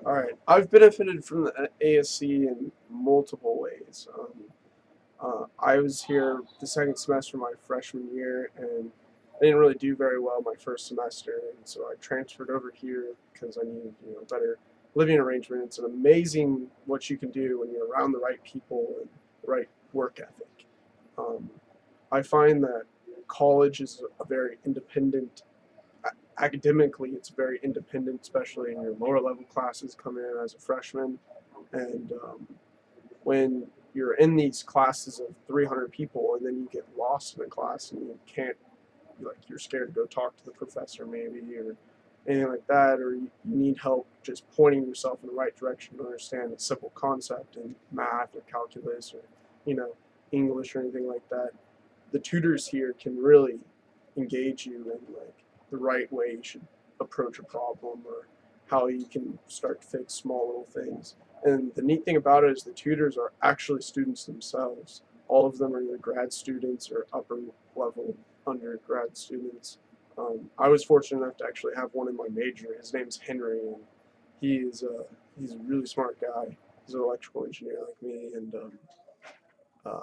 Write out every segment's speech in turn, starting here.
All right, I've benefited from the ASC in multiple ways. I was here the second semester of my freshman year, and I didn't really do very well my first semester, and so I transferred over here because I needed, better living arrangement. It's amazing what you can do when you're around the right people and the right work ethic. Um, I find that college is a very independent academically, it's very independent, especially in your lower level classes coming in as a freshman. And when you're in these classes of 300 people and then you get lost in a class and you can't, like, you're scared to go talk to the professor maybe or anything like that, or you need help just pointing yourself in the right direction to understand a simple concept in math or calculus or, you know, English or anything like that, the tutors here can really engage you in like the right way you should approach a problem or how you can start to fix small little things. And the neat thing about it is the tutors are actually students themselves. All of them are either grad students or upper level undergrad students. I was fortunate enough to actually have one in my major. His name's Henry, and he's a really smart guy. He's an electrical engineer like me, and uh,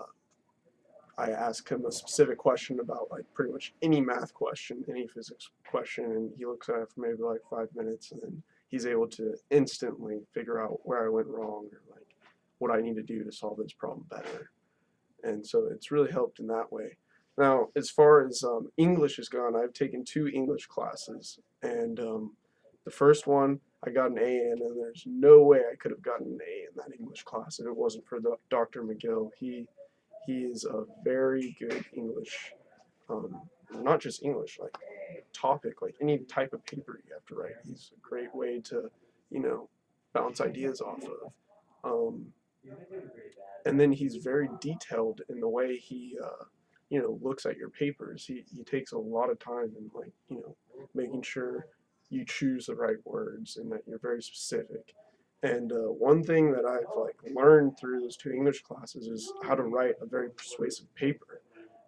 I ask him a specific question about like pretty much any math question, any physics question, and he looks at it for maybe like 5 minutes, and then he's able to instantly figure out where I went wrong or like what I need to do to solve this problem better. And so it's really helped in that way. Now, as far as English has gone, I've taken 2 English classes, and the first one I got an A in, and there's no way I could have gotten an A in that English class if it wasn't for Dr. McGill. He is a very good English, um, not just English, like topic, like any type of paper you have to write. He's a great way to, you know, bounce ideas off of. Um, and then he's very detailed in the way he, looks at your papers. He takes a lot of time in like, making sure you choose the right words and that you're very specific. And one thing that I've like learned through those 2 English classes is how to write a very persuasive paper,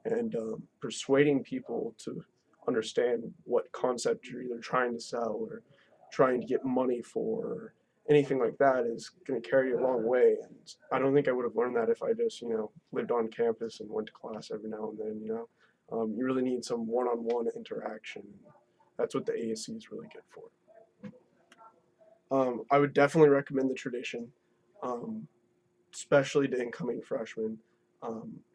and persuading people to understand what concept you're either trying to sell or trying to get money for, or anything like that is going to carry you a long way. And I don't think I would have learned that if I just, lived on campus and went to class every now and then. You really need some one-on-one interaction. That's what the ASC is really good for. I would definitely recommend the tradition, um, especially to incoming freshmen.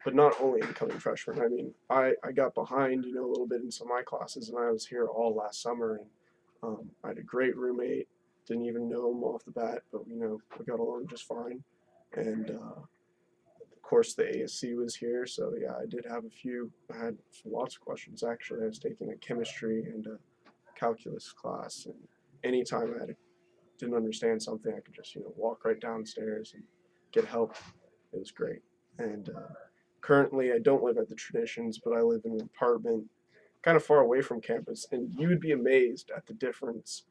But not only incoming freshmen. I mean, I got behind, a little bit in some of my classes, and I was here all last summer, and I had a great roommate. Didn't even know him off the bat, but we got along just fine. And of course, the ASC was here, so yeah, I did have a few. I had lots of questions actually. I was taking a chemistry and a calculus class, and anytime didn't understand something, I could just walk right downstairs and get help. It was great. And currently, I don't live at the Traditions, but I live in an apartment kind of far away from campus, and you would be amazed at the difference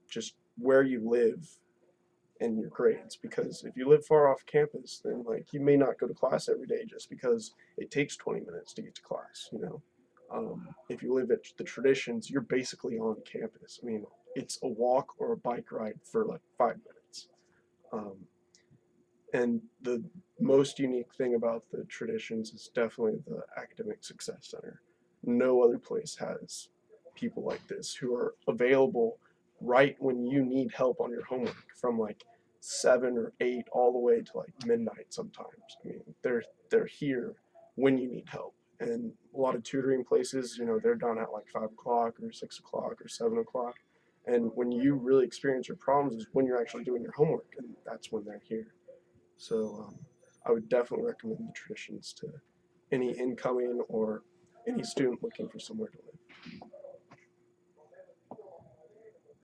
just where you live and your grades. Because if you live far off campus, then like you may not go to class every day just because it takes 20 minutes to get to class. If you live at the Traditions, you're basically on campus. I mean, it's a walk or a bike ride for like 5 minutes. Um, and the most unique thing about the Traditions is definitely the Academic Success Center. No other place has people like this who are available right when you need help on your homework from like 7 or 8 all the way to like midnight sometimes. I mean, they're here when you need help. And a lot of tutoring places, they're done at like 5 o'clock or 6 o'clock or 7 o'clock. And when you really experience your problems is when you're actually doing your homework, and that's when they're here. So I would definitely recommend the Traditions to any incoming or any student looking for somewhere to live.